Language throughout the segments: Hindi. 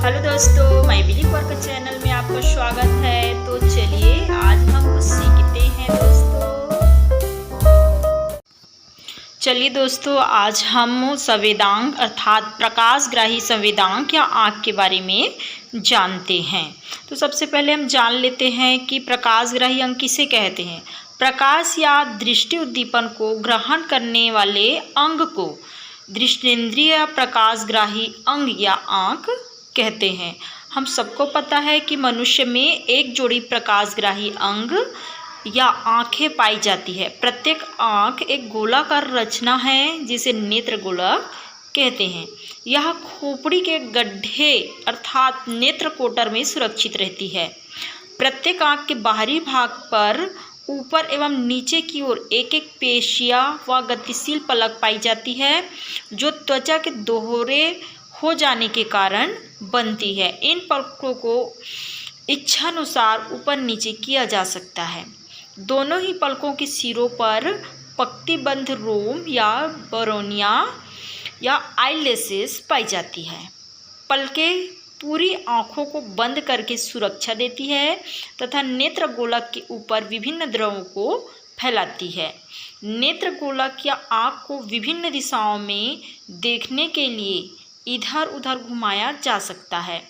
हेलो दोस्तों, माय बिलीफ वर्कर चैनल में आपका स्वागत है। तो चलिए आज हम कुछ सीखते हैं दोस्तों। आज हम संवेदांग अर्थात प्रकाशग्राही संवेदांग या आँख के बारे में जानते हैं। तो सबसे पहले हम जान लेते हैं कि प्रकाशग्राही अंग किसे कहते हैं। प्रकाश या दृष्टि उद्दीपन को ग्रहण करने वाले अंग को दृष्टेंद्रिय प्रकाशग्राही अंग या आँख कहते हैं। हम सबको पता है कि मनुष्य में एक जोड़ी प्रकाशग्राही अंग या आँखें पाई जाती है। प्रत्येक आँख एक गोलाकार रचना है जिसे नेत्र गोलक कहते हैं। यह खोपड़ी के गड्ढे अर्थात नेत्र कोटर में सुरक्षित रहती है। प्रत्येक आँख के बाहरी भाग पर ऊपर एवं नीचे की ओर एक एक पेशिया व गतिशील पलक पाई जाती है जो त्वचा के दोहरे हो जाने के कारण बनती है। इन पलकों को इच्छानुसार ऊपर नीचे किया जा सकता है। दोनों ही पलकों के सिरों पर पंक्तिबद्ध रोम या बरोनिया या आईलैशेस पाई जाती है। पलकें पूरी आँखों को बंद करके सुरक्षा देती है तथा नेत्र गोलक के ऊपर विभिन्न द्रवों को फैलाती है। नेत्र गोलक या आँख को विभिन्न दिशाओं में देखने के लिए इधर उधर घुमाया जा सकता है।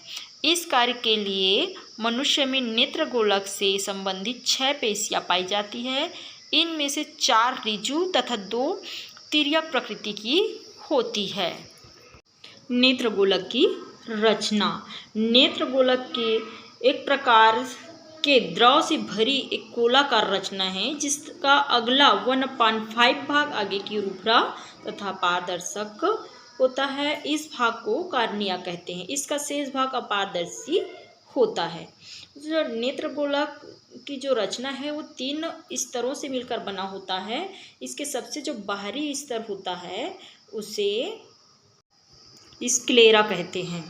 इस कार्य के लिए मनुष्य में नेत्र गोलक से संबंधित 6 पेशियां पाई जाती है। इनमें से 4 ऋजु तथा 2 तिर्यक प्रकृति की होती है। नेत्र गोलक की रचना। नेत्र गोलक के एक प्रकार के द्रव से भरी एक गोलाकार रचना है जिसका अगला 1/5 भाग आगे की ओर उभरा तथा पारदर्शक होता है। इस भाग को कार्निया कहते हैं। इसका शेष भाग अपारदर्शी होता है। जो नेत्र गोलक की जो रचना है वो 3 स्तरों से मिलकर बना होता है। इसके सबसे जो बाहरी स्तर होता है उसे स्क्लेरा कहते हैं।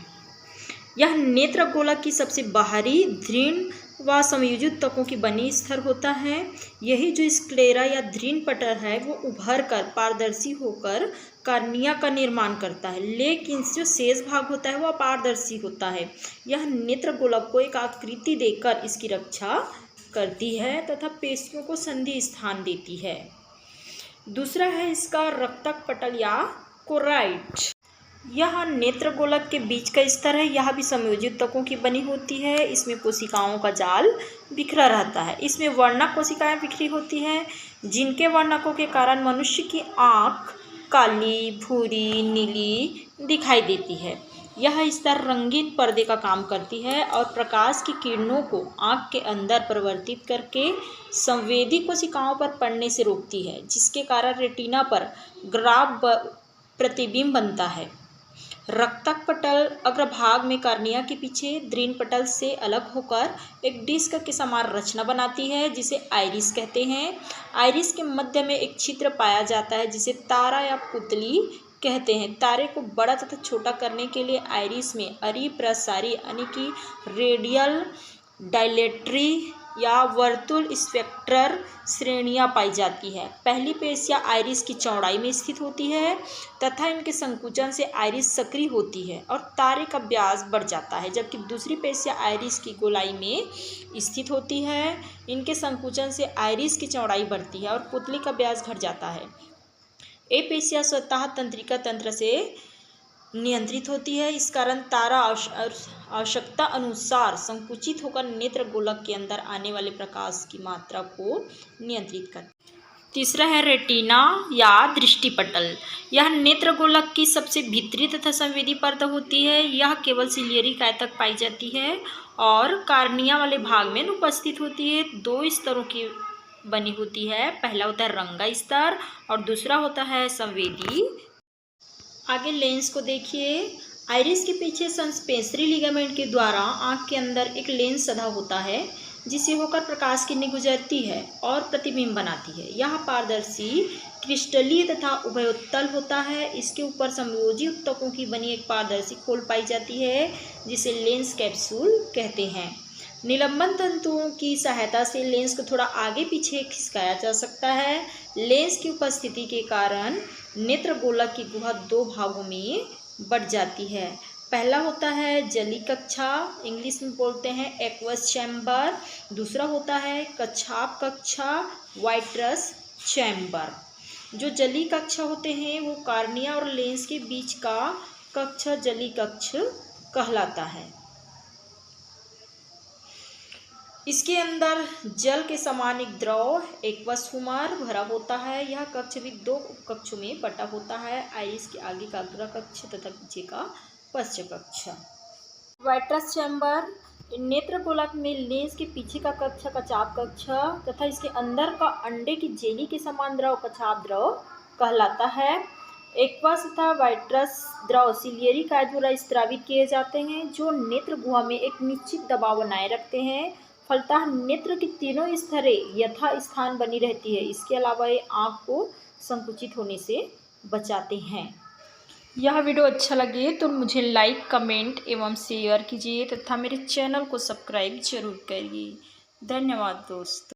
यह नेत्र गोलक की सबसे बाहरी दृढ़ व समयोजित तकों की बनी स्तर होता है। यही जो स्क्लेरा या दृढ़ पटल है वो उभर कर पारदर्शी होकर कार्निया का निर्माण करता है, लेकिन जो शेष भाग होता है वो अपारदर्शी होता है। यह नेत्र गोलक को एक आकृति देकर इसकी रक्षा करती है तथा पेशियों को संधि स्थान देती है। दूसरा है इसका रक्तक पटल या कोराइड। यह नेत्र गोलक के बीच का स्तर है। यह भी समयोजित तकों की बनी होती है। इसमें कोशिकाओं का जाल बिखरा रहता है। इसमें वर्णक कोशिकाएं बिखरी होती हैं जिनके वर्णकों के कारण मनुष्य की आँख काली, भूरी, नीली दिखाई देती है। यह स्तर रंगीन पर्दे का काम करती है और प्रकाश की किरणों को आँख के अंदर परिवर्तित करके संवेदी कोशिकाओं पर पड़ने से रोकती है, जिसके कारण रेटिना पर ग्राफ प्रतिबिंब बनता है। रक्तक पटल अग्रभाग में कार्निया के पीछे दृढ़ पटल से अलग होकर एक डिस्क के समान रचना बनाती है जिसे आइरिस कहते हैं। आइरिस के मध्य में एक छिद्र पाया जाता है जिसे तारा या पुतली कहते हैं। तारे को बड़ा तथा छोटा करने के लिए आइरिस में अरिप्रसारी यानी कि रेडियल, डायलेटरी या वर्तुल स्पेक्ट्रल श्रेणियां पाई जाती है। पहली पेशिया आइरिस की चौड़ाई में स्थित होती है तथा इनके संकुचन से आइरिस सक्रिय होती है और तारे का व्यास बढ़ जाता है, जबकि दूसरी पेशिया आइरिस की गोलाई में स्थित होती है। इनके संकुचन से आइरिस की चौड़ाई बढ़ती है और पुतली का व्यास घट जाता है। ये पेशिया स्वतः तंत्रिका तंत्र से नियंत्रित होती है। इस कारण तारा आवश्यकता अनुसार संकुचित होकर नेत्र गोलक के अंदर आने वाले प्रकाश की मात्रा को नियंत्रित करता है। तीसरा है रेटिना या दृष्टिपटल। यह नेत्र गोलक की सबसे भीतरी तथा संवेदी परत होती है। यह केवल सिलियरी काय तक पाई जाती है और कार्निया वाले भाग में उपस्थित होती है। 2 स्तरों की बनी होती है। पहला होता है रंगा स्तर और दूसरा होता है संवेदी। आगे लेंस को देखिए। आइरिस के पीछे सस्पेंसरी लिगामेंट के द्वारा आँख के अंदर एक लेंस सधा होता है जिसे होकर प्रकाश किरणें गुजरती है और प्रतिबिंब बनाती है। यह पारदर्शी, क्रिस्टलीय तथा उभयोत्तल होता है। इसके ऊपर समयोजी उत्तकों की बनी एक पारदर्शी खोल पाई जाती है जिसे लेंस कैप्सूल कहते हैं। निलंबन तंतुओं की सहायता से लेंस को थोड़ा आगे पीछे खिसकाया जा सकता है। लेंस की उपस्थिति के कारण नेत्र गोलक की गुहा 2 भागों में बढ़ जाती है। पहला होता है जली कक्षा, इंग्लिश में बोलते हैं एक्वस चैम्बर। दूसरा होता है कच्छाप कक्षा, वाइट्रस चैम्बर। जो जली कक्षा होते हैं वो कार्निया और लेंस के बीच का कक्ष जली कक्ष कहलाता है। इसके अंदर जल के समान एक द्रव एक्वस ह्यूमर भरा होता है। यह कक्ष भी 2 कक्षों में बटा होता है, आइरिस के आगे का अग्र कक्ष तथा पीछे का पश्च कक्ष। वाइट्रस चैम्बर नेत्र गोलक में लेंस के पीछे का कक्ष कच्छाप कक्ष तथा इसके अंदर का अंडे की जेली के समान द्रव कच्छाप द्रव कहलाता है। एक्वस तथा वाइट्रस द्रव सिलियरी काय द्वारा स्त्रावित किए जाते हैं, जो नेत्र गुहा में एक निश्चित दबाव बनाए रखते हैं। फलतः नेत्र की तीनों स्तरें यथा स्थान बनी रहती है। इसके अलावा ये आँख को संकुचित होने से बचाते हैं। यह वीडियो अच्छा लगे तो मुझे लाइक, कमेंट एवं शेयर कीजिए तथा मेरे चैनल को सब्सक्राइब जरूर करिए। धन्यवाद दोस्तों।